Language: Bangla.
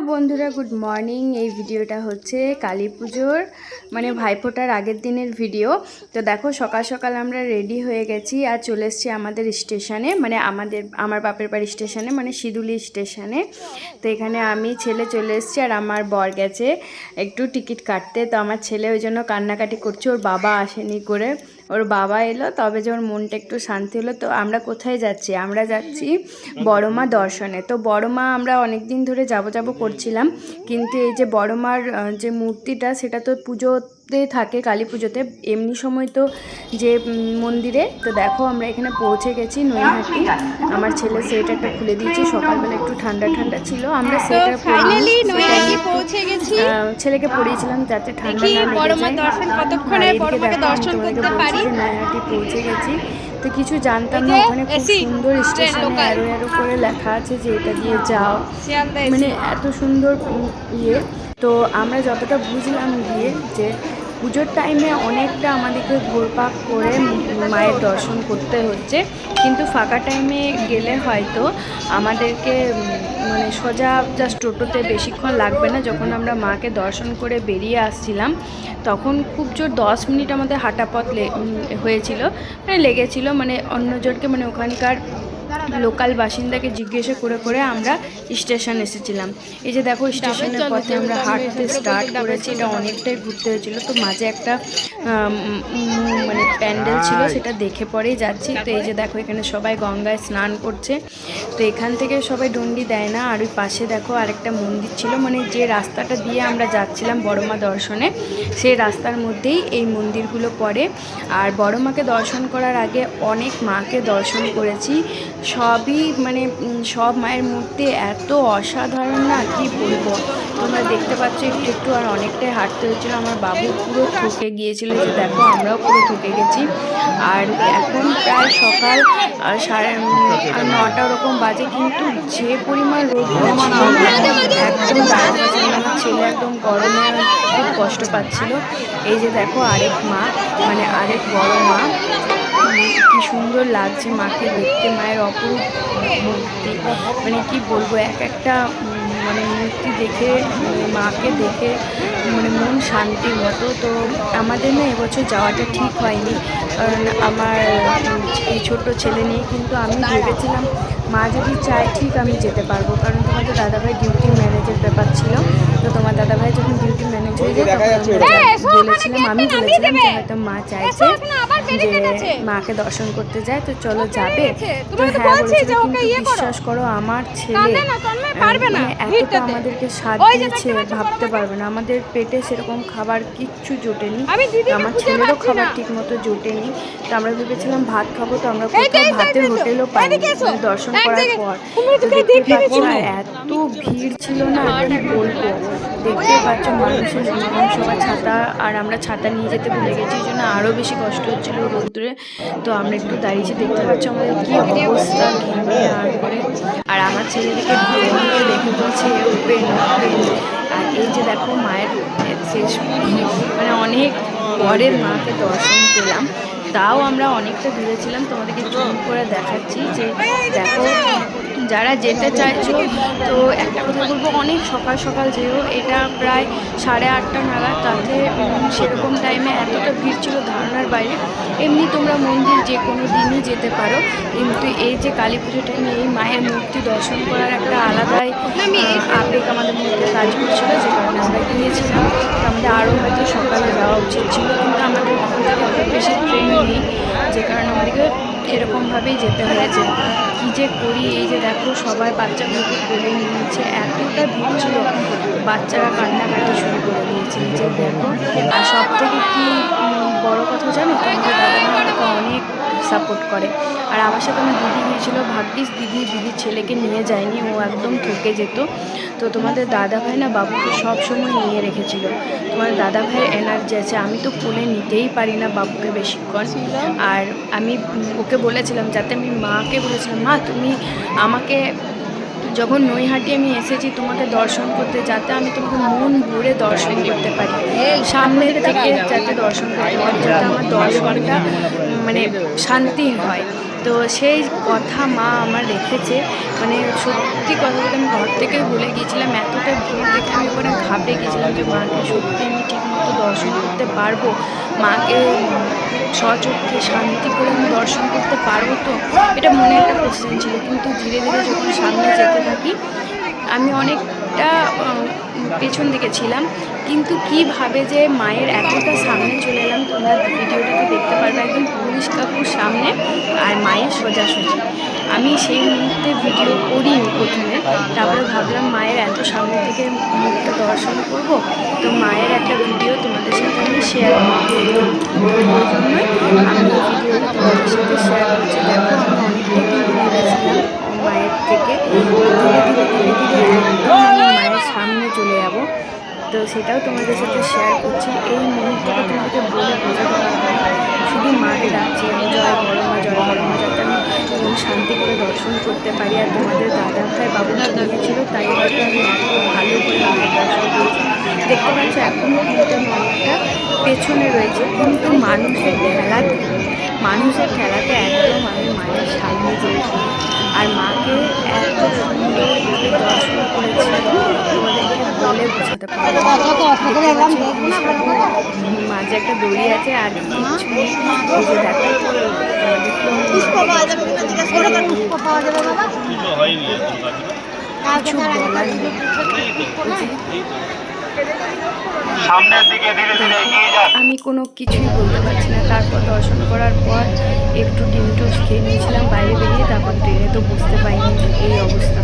বন্ধুরা, গুড মর্নিং। এই ভিডিওটা হচ্ছে কালী পুজোর মানে ভাইফোঁটার আগের দিনের ভিডিও। তো দেখো সকাল সকাল আমরা রেডি হয়ে গেছি আর চলে এসেছি আমাদের স্টেশনে, মানে আমার বাপের বাড়ি স্টেশনে, মানে সিদুলি স্টেশনে। তো এখানে আমি ছেলে চলে এসেছি আর আমার বর গেছে একটু টিকিট কাটতে। তো আমার ছেলে ওই জন্য কান্নাকাটি করছে, ওর বাবা আসেনি করে। ওর বাবা এলো তবে যে ওর মনটা একটু শান্তি হলো। তো আমরা কোথায় যাচ্ছি? আমরা যাচ্ছি বড় মা দর্শনে। তো বড় মা আমরা অনেক দিন ধরে যাব করছিলাম, কিন্তু এই যে বড় মার যে মূর্তিটা সেটা তো পুজোতে থাকে, কালী পুজোতে। এমনি সময় তো যে মন্দিরে। তো দেখো আমরা এখানে পৌঁছে গেছি নৈহাটি। আমার ছেলে সোয়েটারটা খুলে দিয়েছি, সকালবেলা একটু ঠান্ডা ঠান্ডা ছিল, আমরা সোয়েটার ফাইনালি নৈহাটি পৌঁছে গেছি। ছেলেকে পরিয়েছিলাম যাতে ঠান্ডা না লেগে বড় মা যায়। দর্শন কতক্ষণে বড় মাকে দর্শন করতে পারি। নৈহাটি পৌঁছে গেছি। তো কিছু জানতাম না, ওখানে খুব সুন্দর স্টেশনে অ্যারো অ্যারো করে লেখা আছে যে এটা দিয়ে যাও, মানে এত সুন্দর ইয়ে। তো আমরা যতটা বুঝলাম গিয়ে যে পুজোর টাইমে অনেকটা আমাদেরকে ঘোরপাক করে মায়ের দর্শন করতে হচ্ছে, কিন্তু ফাঁকা টাইমে গেলে হয়তো আমাদেরকে মানে সোজা জাস্ট টোটোতে বেশিক্ষণ লাগবে না। যখন আমরা মাকে দর্শন করে বেরিয়ে আসছিলাম তখন খুব জোর 10 মিনিট আমাদের হাঁটা পথ হয়েছিল, মানে লেগেছিল, মানে অন্যজনকে মানে ওখানকার লোকাল বাসিন্দাকে জিজ্ঞাসা করে করে আমরা স্টেশন এসেছিলাম। এই যে দেখো স্টেশনের পথে আমরা হাঁটতে স্টার্ট করেছি। এটা অনেকটাই ঘুরতে হয়েছিল, তো মাঝে একটা মানে প্যান্ডেল ছিল, সেটা দেখে পরেই যাচ্ছি। তো এই যে দেখো এখানে সবাই গঙ্গায় স্নান করছে। তো এখান থেকে সবাই ডন্ডি দেয় না। আর ওই পাশে দেখো আরেকটা মন্দির ছিল, মানে যে রাস্তাটা দিয়ে আমরা যাচ্ছিলাম বড় মা দর্শনে সেই রাস্তার মধ্যেই এই মন্দিরগুলো পড়ে। আর বড় মাকে দর্শন করার আগে অনেক মাকে দর্শন করেছি, সবই মানে সব মায়ের মূর্তি এত অসাধারণ না, কি বলবো। তোমরা দেখতে পাচ্ছ একটু একটু, আর অনেকটাই হাঁটতে হচ্ছিলো। আমার বাবু পুরো ঠকে গিয়েছিল, যে দেখো আমরাও পুরো ঠকে গেছি। আর এখন প্রায় সকাল 9:30 ওরকম বাজে, কিন্তু যে পরিমাণ রোদ একদম দাঁড়ানো ছিল। আমার ছেলে একদম গরমে খুব কষ্ট পাচ্ছিল। এই যে দেখো আরেক মা, মানে আরেক বড় মা, কি সুন্দর লাগছে মাকে দেখতে, মায়ের অপরূপ মূর্তি। মানে কি বলবো, এক একটা মানে মূর্তি দেখে মাকে দেখে মানে মন শান্তির মতো। তো আমাদের না এবছর যাওয়াটা ঠিক হয়নি, কারণ আমার এই ছোট্ট ছেলে নিয়ে, কিন্তু আমি ভেবেছিলাম মা যদি চায় ঠিক আমি যেতে পারবো, কারণ তোমাদের দাদাভাই ডিউটি ম্যানেজের ব্যাপার ছিল। তো তোমার দাদাভাই যখন ডিউটি ম্যানেজ হয়ে যায় তখন আমি বলেছিলাম যে হয়তো মা চাইছে যে মাকে দর্শন করতে যায়, তো চলো যাবে। তো হ্যাঁ বলেছিল, কিন্তু বিশ্বাস করো আমার ছেলে মানে এতটা আমাদেরকে সাথ দিয়েছে ভাবতে পারবে না। আমাদের পেটে সেরকম খাবার কিচ্ছু জোটেনি, আমার ছেলেরও খাবার ঠিক মতো জোটেনি। তো আমরা ভেবেছিলাম ভাত খাবো, তো আমরা কোথাও ভাতের হোটেলও পাইনি দর্শন করার পর। তো দেখতে পাচ্ছ এত ভিড় ছিল না, কি বলবো। দেখতে পাচ্ছ মানুষের সমাগম, সবার ছাতা, আর আমরা ছাতা নিয়ে যেতে ভুলে গেছি, এই জন্য আরও বেশি কষ্ট হচ্ছিল রোদ্দুরে। তো আমরা একটু দাঁড়িয়েছি, দেখতে পাচ্ছ আমাদের কী অবস্থা ঘেমে আর করে। আর আমার ছেলেদেরকে দেখে বলছে ওপেন ওপেন। আর এই যে দেখো মায়ের শেষ, মানে অনেক পরের মাকে দর্শন পেলাম, তাও আমরা অনেকটা দূরে ছিলাম। তোমাদেরকে জুম করে দেখাচ্ছি যে দেখো, যারা যেতে চাইছো তো একটা কথা বলবো, অনেক সকাল সকাল যেও। এটা প্রায় 8:30 নাগাদ, তাতে সেরকম টাইমে এতটা ভিড় ছিল ধারণার বাইরে। এমনি তোমরা মন্দির যে কোনো দিনই যেতে পারো, কিন্তু এই যে কালী পুজোর টাইমে এই মায়ের মূর্তি দর্শন করার একটা আলাদাই আবেগ আমাদের মধ্যে কাজ করছিলো, যে কারণে আমরা গিয়েছিলাম। আমাদের আরও হয়তো সকালে যাওয়া উচিত ছিল, কিন্তু আমাদের খুব বেশি ট্রেন নেই, যে কারণে আমাদেরকে এরকমভাবেই যেতে হয়েছে। কী যে করি, এই যে দেখো সবাই বাচ্চাগুলোকে কোলে নিয়েছে, এতটা ভিড় ছিল, বাচ্চারা কান্নাকাটি শুরু করে দিয়েছে। যে দেখো, আর সব থেকে কী বড়ো কথা জানো, তোমাদের দাদা আমাকে অনেক সাপোর্ট করে। আর আমার সাথে আমার দিদি গিয়েছিল, ভাগ্যিস দিদির ছেলেকে নিয়ে যায়নি, ও একদম ঠকে যেত। তো তোমাদের দাদাভাই না বাবুকে সব সময় নিয়ে রেখেছিল। তোমার দাদাভাইয়ের এনার্জি আছে, আমি তো কোলে নিতেই পারি না বাবুকে বেশিক্ষণ। আর আমি ওকে বলেছিলাম, যাতে আমি মাকে বলেছিলাম, মা তুমি আমাকে যখন নৈহাটি আমি এসেছি তোমাকে দর্শন করতে, যাতে আমি তোমাকে মন ভরে দর্শন করতে পারি, সামনের থেকে যাতে দর্শন করতে পারি, যাতে আমার দর্শনটা মানে শান্তি হয়। তো সেই কথা মা আমার রেখেছে, মানে সত্যি কথা বলতে আমি ঘর থেকে ভুলে গিয়েছিলাম, এতটা মানুষের ভিড় দেখে আমি ওখানে ঘাবড়ে গেছিলাম যে মাকে সত্যি আমি ঠিকমতো দর্শন করতে পারবো, মাকে স্বচক্ষে শান্তি করে আমি দর্শন করতে পারবো তো, এটা মনে একটা কোশ্চেন ছিল। কিন্তু ধীরে ধীরে যখন সামনে যেতে থাকি আমি অনেকটা পেছন দিকে ছিলাম, কিন্তু কিভাবে যে মায়ের এতটা সামনে চলে এলাম তোমরা ভিডিওটাতে দেখতে পারবে, একদম পুলিশ কাকুর সামনে আর মায়ের সোজাসুজি। আমি সেই মুহূর্তে ভিডিও করিনি প্রথমে, তারপরে ভাবলাম মায়ের এত সামনে থেকে মুখটা দর্শন করব, তো মায়ের একটা ভিডিও তোমাদের সাথে আমি শেয়ার করবো, ওই জন্যই আমি ভিডিওটা তোমাদের সাথে শেয়ার করছি। দেখো আমি অনেকটা দূরে গেছিলাম মায়ের থেকে, ধীরে ধীরে ধীরে ধীরে একদম আমি মায়ের সামনে চলে যাব, তো সেটাও তোমাদের সাথে শেয়ার করছি। এই মুহূর্তটা তোমাদেরকে বলে বোঝাতে পারবো না, শুধু মাকে ডাকছিলাম জয় বড় মা জয় বড় মা, যাতে আমি শান্তি করে দর্শন করতে পারি। আর তোমাদের দাদা ভাই বাবুরা নিয়েছিল, তাই হয়তো আমি এত ভালো করে মায়ের দর্শন করেছি। দেখতে পাচ্ছ এখনও কিন্তু আমি অনেকটা পেছনে রয়েছে, কিন্তু মানুষের ঠেলাতে একদম আমি মায়ের সামনে চলেছি। আর মাকে এত সুন্দরভাবে দর্শন করেছি তোমাদেরকে বলে বোঝাতে পারবো না। মাঝে একটা দড়ি আছে আর কিচ্ছু নেই, এই যে দেখো কিছু বলার নেই। আমি কোনো কিছুই বলতে পারছি না। তারপর দর্শন করার পর একটু ডিম টোস্ট খেয়ে নিয়েছিলাম বাইরে বেরিয়ে, তারপর ট্রেনে তো বুঝতে পারিনি এই অবস্থা।